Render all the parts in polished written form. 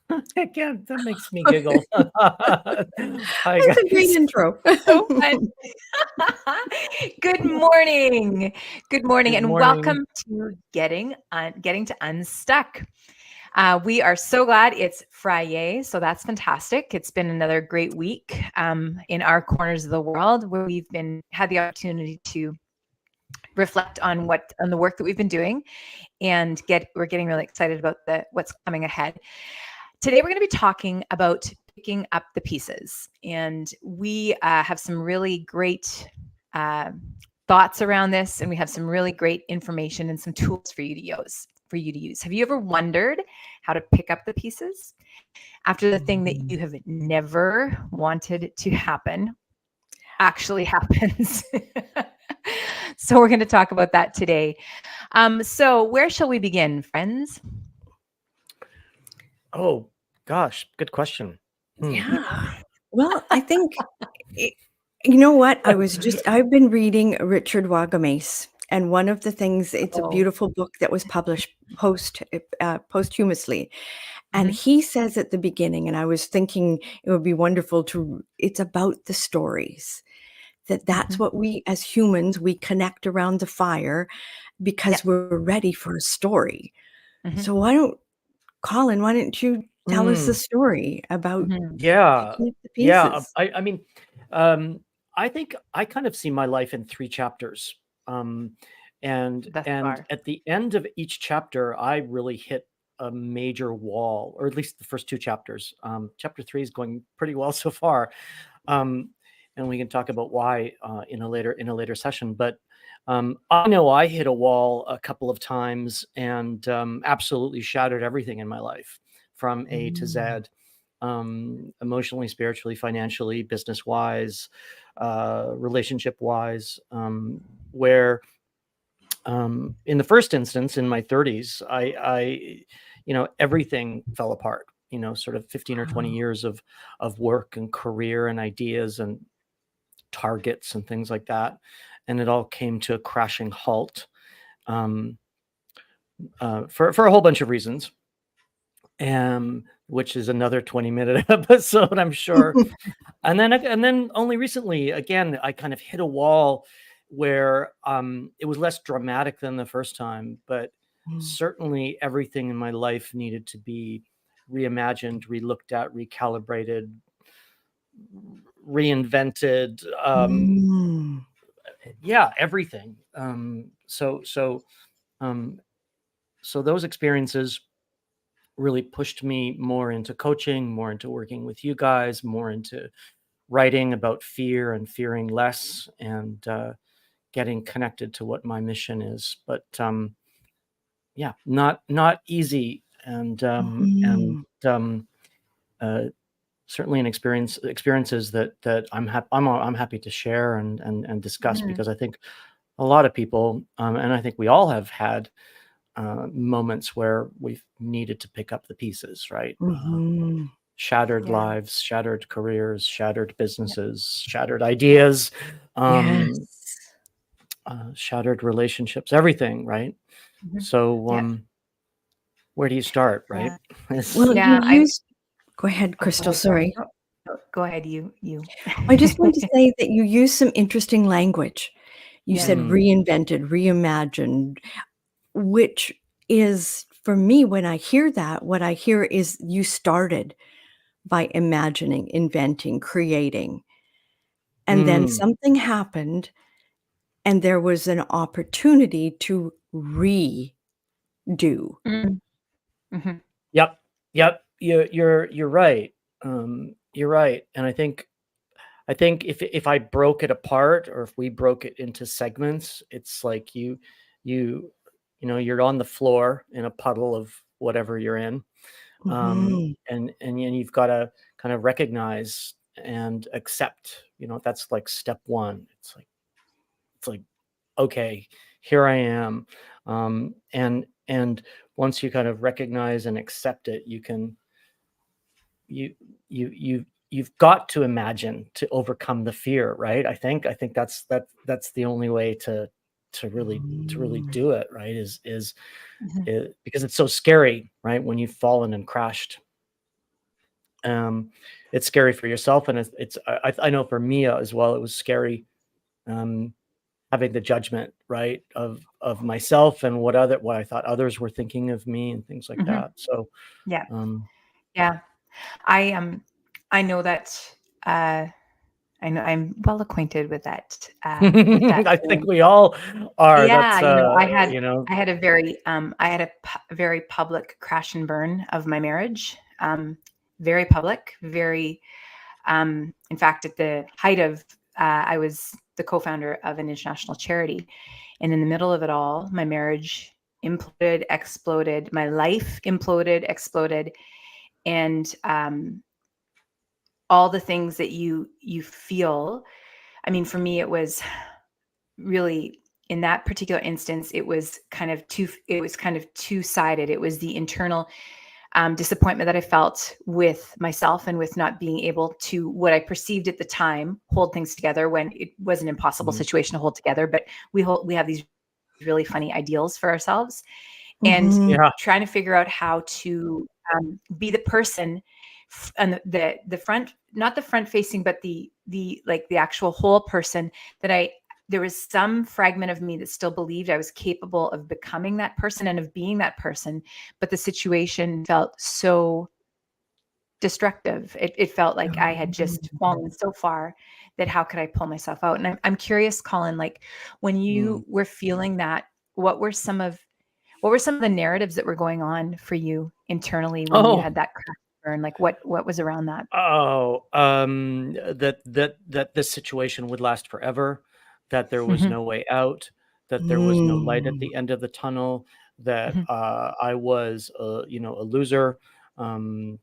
I can't. That makes me giggle. Hi, That's a great guys. intro. So fun. Good morning. Good morning, Good and morning. welcome to Getting to Unstuck. We are so glad it's Friday, so that's fantastic. It's been another great week in our corners of the world where we've had the opportunity to reflect on the work that we've been doing, and we're getting really excited about what's coming ahead. Today, we're going to be talking about picking up the pieces, and we have some really great thoughts around this, and we have some really great information and some tools for you to use. Have you ever wondered how to pick up the pieces after the thing that you have never wanted to happen actually happens? So we're going to talk about that today. So where shall we begin, friends? Oh gosh, good question. Yeah. Well, I think, you know what? I've been reading Richard Wagamese, and one of the things, it's a beautiful book that was published posthumously. And he says at the beginning, and I was thinking it would be wonderful it's about the stories. That's what we, as humans, we connect around the fire because we're ready for a story. So Colin, why don't you tell us the story about Yeah, picking up the yeah. pieces? I mean, I think I kind of see my life in 3 chapters. And Thus far. at the end of each chapter, I really hit a major wall, or at least the first 2 chapters. Chapter 3 is going pretty well so far. And we can talk about why in a later session. But I know I hit a wall a couple of times and absolutely shattered everything in my life from A to Z, emotionally, spiritually, financially, business wise, relationship wise, where in the first instance, in my 30s, I everything fell apart. Sort of 15 or 20 years of work and career and ideas and targets and things like that, and it all came to a crashing halt for a whole bunch of reasons, which is another 20-minute episode, I'm sure. And then only recently, again, I kind of hit a wall where it was less dramatic than the first time, but certainly everything in my life needed to be reimagined, relooked at, recalibrated, reinvented. Yeah, everything. So those experiences really pushed me more into coaching, more into working with you guys, more into writing about fear and fearing less, and getting connected to what my mission is. But yeah, not easy, and certainly experiences that I'm happy to share and discuss, because I think a lot of people, and I think we all have had moments where we've needed to pick up the pieces, right? Shattered lives, shattered careers, shattered businesses, shattered ideas, shattered relationships, everything, right? So where do you start, right? Well, go ahead, Oh, Christal, sorry. go ahead, you. I just want to say that you used some interesting language. You said reinvented, reimagined, which is, for me, when I hear that, what I hear is you started by imagining, inventing, creating. And then something happened, and there was an opportunity to redo. Yep. You're right. You're right. And I think if I broke it apart, or if we broke it into segments, it's like you're on the floor in a puddle of whatever you're in. And you've got to kind of recognize and accept, that's like step one. It's like, okay, here I am. And once you kind of recognize and accept it, you've got to imagine to overcome the fear, right? I think that's the only way to really do it, right? Is because it's so scary, right? When you've fallen and crashed. It's scary for yourself, and I know for me as well, it was scary, um, having the judgment, right, of myself and what I thought others were thinking of me and things like Mhm. that. So, Yeah. um, Yeah. I know that, I know I'm well acquainted with that I think feeling. we all are. Yeah, That's you know, I had a very public crash and burn of my marriage. Very public, very, in fact, at the height of, I was the co-founder of an international charity. And in the middle of it all, my marriage imploded, exploded, my life imploded, exploded. And all the things that you feel. I mean, for me, it was really, in that particular instance, it was kind of two-sided. It was the internal disappointment that I felt with myself and with not being able to, what I perceived at the time, hold things together when it was an impossible Mhm. situation to hold together. But we have these really funny ideals for ourselves, and Mhm. Yeah. trying to figure out how to be the person and the front, not the front facing, but the like the actual whole person, that there was some fragment of me that still believed I was capable of becoming that person and of being that person. But the situation felt so destructive. It felt like I had just fallen so far that how could I pull myself out? And I'm curious, Colin, like when Mm. you were feeling that, what were some of the narratives that were going on for you internally when you Oh, had that crash burn? Like what was around that? that this situation would last forever, that there was Mhm, no way out, that there was no light at Mm. the end of the tunnel, that mhm. I was, a loser, Mhm.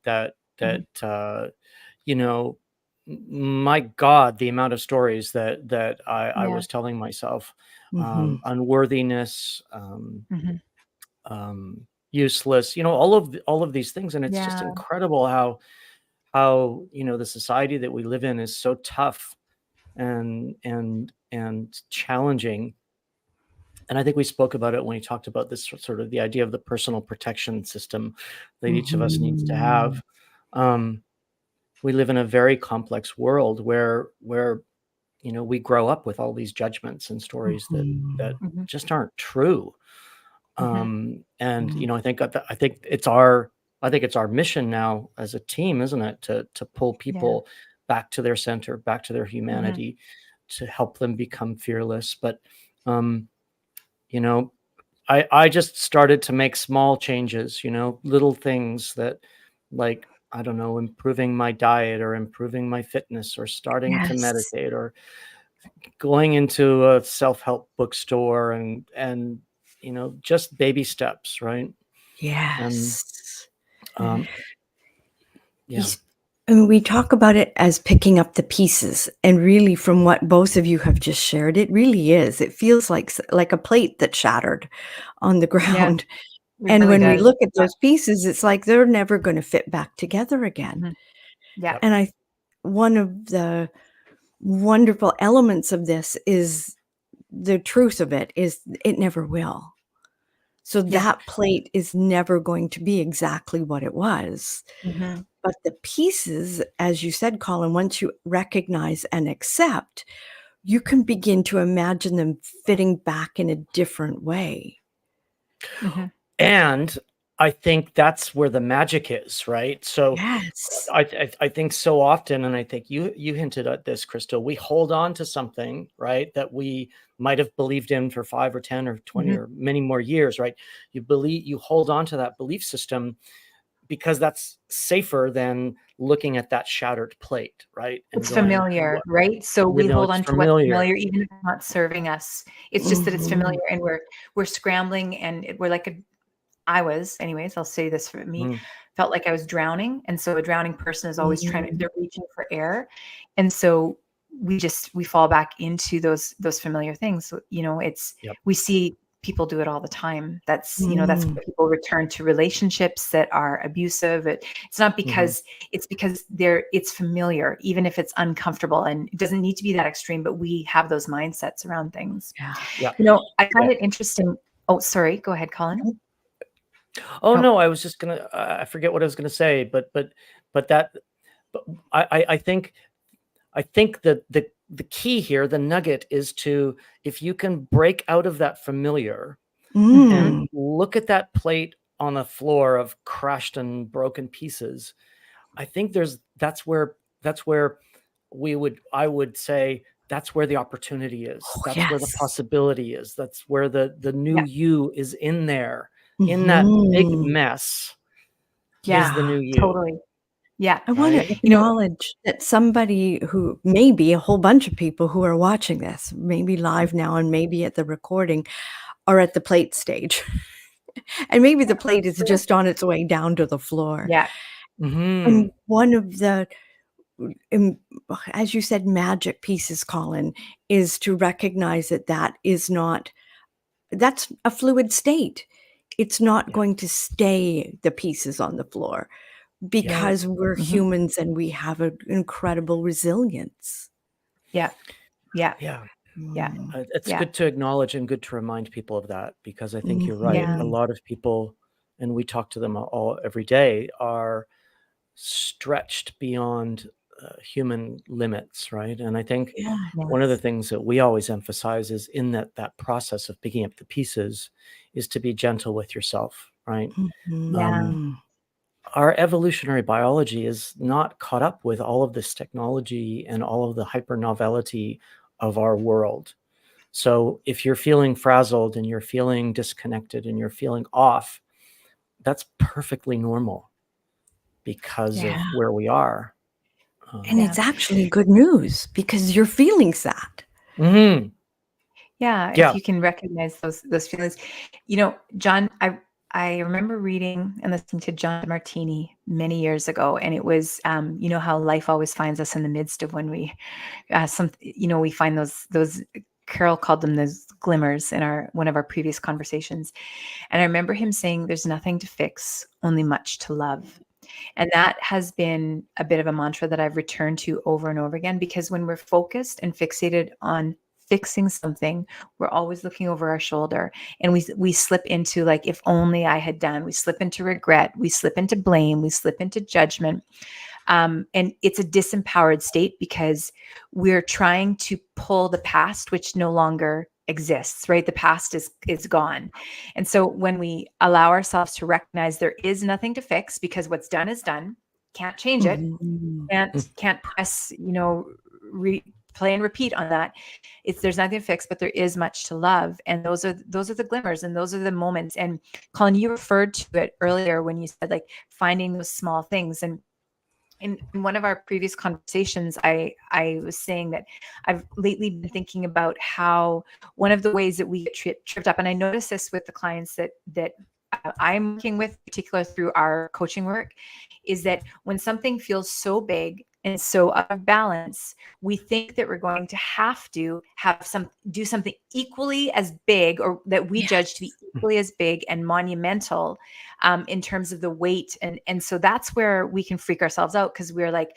you know, my God, the amount of stories that I Yeah. was telling myself, Mhm. unworthiness, Mhm. useless, all of these things, and it's just Yeah. incredible how the society that we live in is so tough and challenging. And I think we spoke about it when we talked about this sort of the idea of the personal protection system that each of us needs to Mhm. have. Um, we live in a very complex world where we grow up with all these judgments and stories that Mhm. Mhm. just aren't true. Mhm. And Mhm. I think it's our mission now as a team, isn't it, to pull Yeah. people back to their center, back to their Mhm. humanity, to help them become fearless. But um, you know, I just started to make small changes, little things that, like, I don't know, improving my diet or improving my fitness or starting to Yes. meditate or going into a self-help bookstore and just baby steps, right? And Yes. um yeah. Yes. And we talk about it as picking up the pieces, and really from what both of you have just shared, it really is. It feels like a plate that shattered on the Yeah, ground, it and really when we does. look at those pieces, it's like they're never gonna fit back together again. Mhm. Yeah. Yep. And one of the wonderful elements of this is the truth of it is it never will. So Yeah. that plate is never going to be exactly what it was. Mhm. But the pieces, as you said, Colin, once you recognize and accept, you can begin to imagine them fitting back in a different way. Mhm. And I think that's where the magic is, right? So Yes. I think so often, and I think you hinted at this, Crystal, we hold on to something, right, that we might have believed in for 5 or 10 or 20 Mhm. or many more years, right? You hold on to that belief system because that's safer than looking at that shattered plate, right? And It's going, familiar, right? So we hold it's on to what's familiar. familiar, even if it's not serving us. It's just that it's Mhm. familiar, and we're scrambling, and we're like I was, anyways, I'll say this for me, Mm, felt like I was drowning. And so a drowning person is always Mhm. they're reaching for air. And so we fall back into those familiar things. So, yep. we see people do it all the time. That's Mm. why people return to relationships that are abusive. It's not Mhm. because it's familiar, even if it's uncomfortable, and it doesn't need to be that extreme, but we have those mindsets around things. Yeah. Yeah. I Yeah. find it interesting. Oh, sorry. Go ahead, Colin. Oh Oh, no, I was just gonna. I forget what I was gonna say, but that. But I think that the key here, the nugget, is to, if you can break out of that familiar mhm. and Mm. look at that plate on the floor of crushed and broken pieces, I think that's where I would say that's where the opportunity is. Oh, That's where the yes. possibility is. That's where the new Yeah. you is, in there. In that big Mhm. mess is Yeah. the Yeah. new you, Totally. Yeah. I want to right? You know, acknowledge that somebody who, maybe a whole bunch of people who are watching this, maybe live now and maybe at the recording, are at the plate stage. And maybe the plate is true. just on its way down to the floor. Yeah. Mhm. And one of the, um, as you said, magic pieces, Colin, is to recognize that that's a fluid state. It's not Yeah. going to stay the pieces on the floor, Yeah. Right. because we're Mhm. humans and we have an incredible resilience. Yeah. Yeah. Yeah. Yeah. Mm. It's Yeah. good to acknowledge and good to remind people of that, because I think you're right. Yeah. A Mhm. lot of people, and we talk to them all every day, are stretched beyond human limits, right? And I think Yeah. one of the Yes. things that we always emphasize is, in that process of picking up the pieces, is to be gentle with yourself, right? Yeah. Um, Mhm. our evolutionary biology is not caught up with all of this technology and all of the hyper novelty of our world. So if you're feeling frazzled and you're feeling disconnected and you're feeling off, that's perfectly normal because Yeah. of where we are. And Um, Yeah. it's actually good news because your feelings that. mhm. Yeah. If Yeah. you can recognize those feelings. You know, John, I remember reading and listening to John Martini many years ago, and it was, you know, how life always finds us in the midst of when we, we find those. Carol called them those glimmers in our one of our previous conversations, and I remember him saying, "There's nothing to fix, only much to love." And that has been a bit of a mantra that I've returned to over and over again, because when we're focused and fixated on fixing something, we're always looking over our shoulder, and we slip into, like, if only I had done. We slip into regret, we slip into blame, we slip into judgment. And it's a disempowered state because we're trying to pull the past, which no longer exists, right? The past is gone. And so when we allow ourselves to recognize there is nothing to fix, because what's done is done, can't change it, Mhm. can't press, play and repeat on that. There's nothing to fix, but there is much to love. And those are the glimmers, and those are the moments. And Colin, you referred to it earlier when you said, like, finding those small things. And in one of our previous conversations, I was saying that I've lately been thinking about how one of the ways that we get tripped up, and I notice this with the clients that I'm working with, in particular through our coaching work, is that when something feels so big and so out of balance, we think that we're going to have to do something equally as big, or that we judge to be Yes. equally as big and monumental, in terms of the weight. And so that's where we can freak ourselves out, because we're like,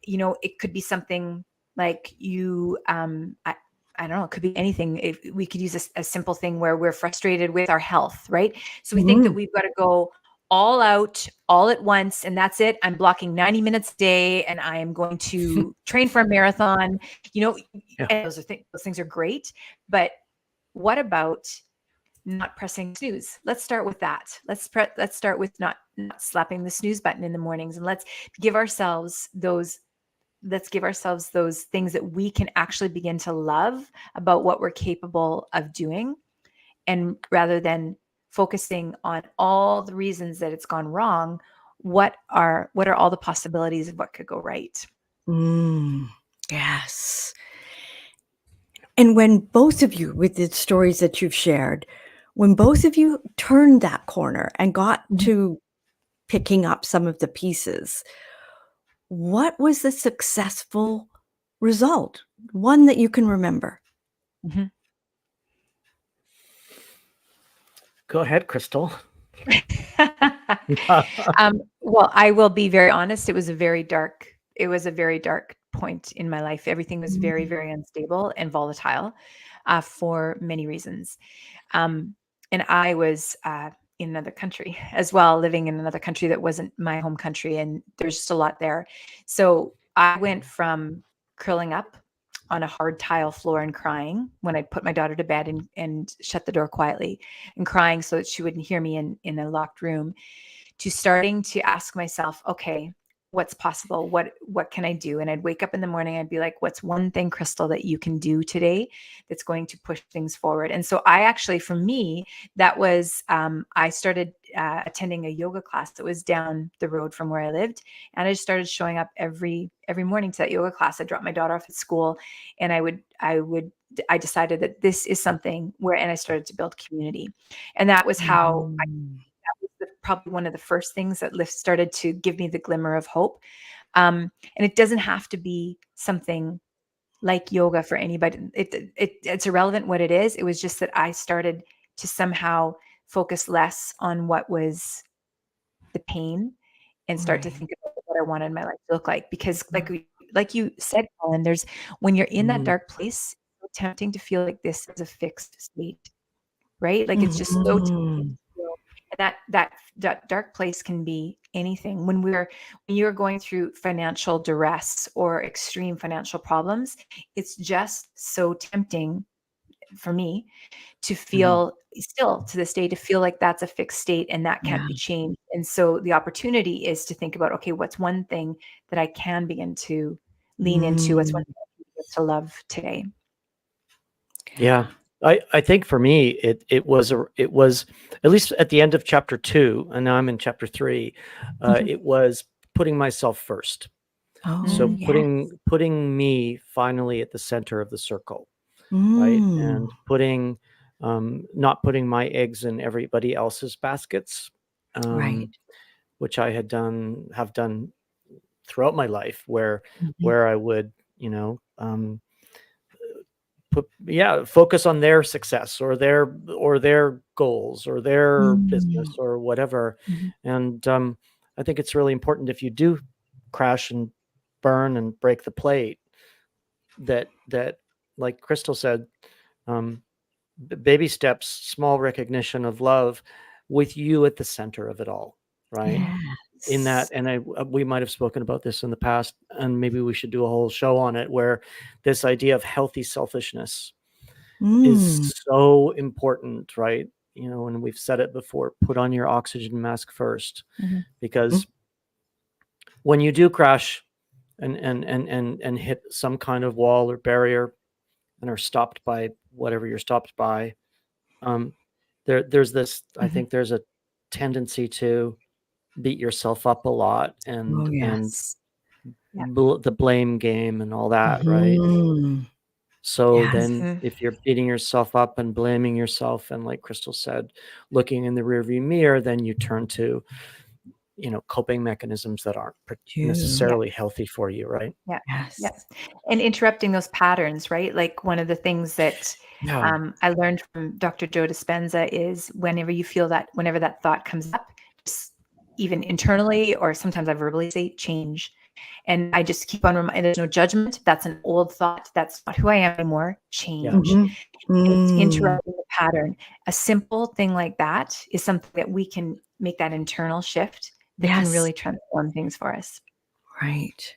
it could be something like I don't know, it could be anything. If we could use a simple thing where we're frustrated with our health, right? So we think that Mhm. we've got to go all out all at once, and that's it. I'm blocking 90 minutes a day and I am going to train for a marathon, you know, Yeah. and those things are great. But what about not pressing snooze? Let's start with that. Let's start with not slapping the snooze button in the mornings, and give ourselves those things that we can actually begin to love about what we're capable of doing. And rather than focusing on all the reasons that it's gone wrong, what are all the possibilities of what could go right? Mm. Yes. And when both of you, with the stories that you've shared, when both of you turned that corner and got Mhm. to picking up some of the pieces, what was the successful result? One that you can remember. Mhm. Go ahead, Crystal. Well, I will be very honest. It was a very dark point in my life. Everything was very, Mm. very unstable and volatile, for many reasons. And I was in another country as well, living in another country that wasn't my home country. And there's just a lot there. So I went from curling up on a hard tile floor and crying when I put my daughter to bed and shut the door quietly and crying so that she wouldn't hear me in a locked room, to starting to ask myself, okay, what's possible? What can I do? And I'd wake up in the morning, I'd be like, what's one thing, Christal, that you can do today that's going to push things forward? And so I actually, for me, that was, I started attending a yoga class that was down the road from where I lived. And I just started showing up every morning to that yoga class. I dropped my daughter off at school, and I decided that this is something where, and I started to build community. And that was how probably one of the first things that started to give me the glimmer of hope. And it doesn't have to be something like yoga for anybody. It's irrelevant what it is. It was just that I started to somehow focus less on what was the pain and start to think about what I wanted my life to look like. Because like you said, Colin, when you're in that dark place, it's so tempting to feel like this is a fixed state, right? Like it's just so tempting. And that dark place can be anything. When you're going through financial duress or extreme financial problems, it's just so tempting for me to feel, still to this day, to feel like that's a fixed state and that can't be changed. And so the opportunity is to think about, okay, what's one thing that I can begin to lean into? What's one thing I can begin to love today? Yeah. I think for me, it was at least at the end of chapter 2, and now I'm in chapter 3. It was putting myself first. So putting me finally at the center of the circle, right? And not putting my eggs in everybody else's baskets, Right. which I have done throughout my life, where I would, focus on their success or their goals or their business or whatever. And I think it's really important, if you do crash and burn and break the plate, that like Christal said, baby steps, small recognition of love with you at the center of it all, right? In that, and we might have spoken about this in the past, and maybe we should do a whole show on it, where this idea of healthy selfishness is so important, right? And we've said it before, put on your oxygen mask first, because when you do crash and hit some kind of wall or barrier and are stopped by whatever you're stopped by, there's this, I think there's a tendency to beat yourself up a lot and the blame game and all that, right? So then if you're beating yourself up and blaming yourself, and like Christal said, looking in the rearview mirror, then you turn to, coping mechanisms that aren't necessarily healthy for you, right? Yes. And interrupting those patterns, right? Like one of the things that I learned from Dr. Joe Dispenza is whenever that thought comes up, just even internally, or sometimes I verbally say, change. And I just keep on reminding, there's no judgment. That's an old thought. That's not who I am anymore. Change. It's interrupting the pattern. A simple thing like that is something that we can make that internal shift that can really transform things for us. Right.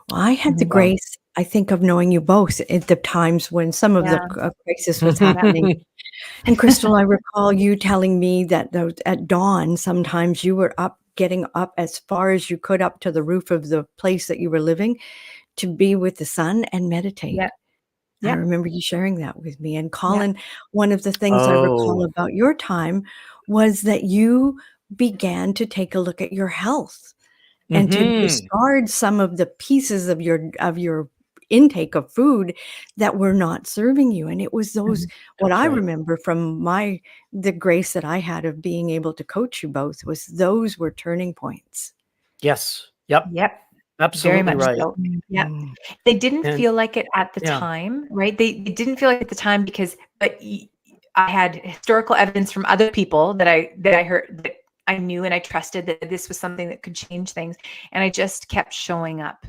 Well, I had the grace, I think, of knowing you both at the times when some of the crisis was happening. And Christal, I recall you telling me that at dawn, sometimes you were getting up as far as you could up to the roof of the place that you were living to be with the sun and meditate. I remember you sharing that with me. And Colin, one of the things I recall about your time was that you began to take a look at your health and to discard some of the pieces of your intake of food that were not serving you. And it was what I remember from the grace that I had of being able to coach you both, was those were turning points. Yes. Yep. Absolutely. Very much right. so. They didn't feel like it at the time, right? They didn't feel like it at the time but I had historical evidence from other people that I heard, that I knew and I trusted, that this was something that could change things. And I just kept showing up.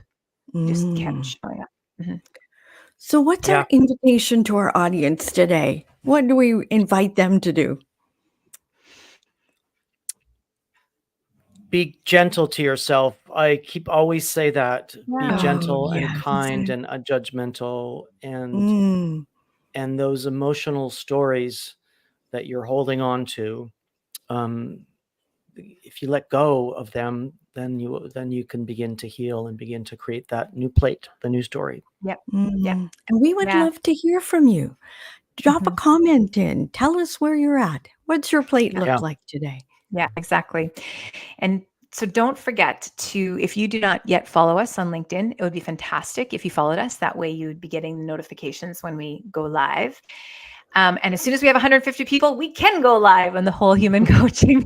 So what's our invitation to our audience today? What do we invite them to do? be gentle to yourself. I always say that. Be Yeah. gentle Oh, and yes. kind and judgmental, Mm. and those emotional stories that you're holding on to, if you let go of them, then you can begin to heal and begin to create that new plate, the new story. Yep. Yep. Mm. And we would Yeah. love to hear from you. Drop a Mhm. comment in. Tell us where you're at. What's your plate Yeah. look Yeah. like today? Yeah, exactly. And so don't forget to, if you do not yet follow us on LinkedIn, it would be fantastic if you followed us. That way you would be getting notifications when we go live. And as soon as we have 150 people, we can go live on the Whole Human Coaching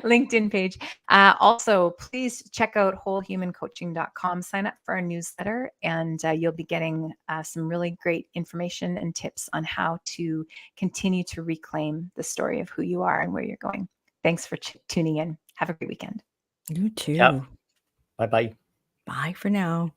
LinkedIn page. Also, please check out wholehumancoaching.com, sign up for our newsletter, and you'll be getting some really great information and tips on how to continue to reclaim the story of who you are and where you're going. Thanks for tuning in. Have a great weekend. You Yeah. too. Bye-bye. Bye for now.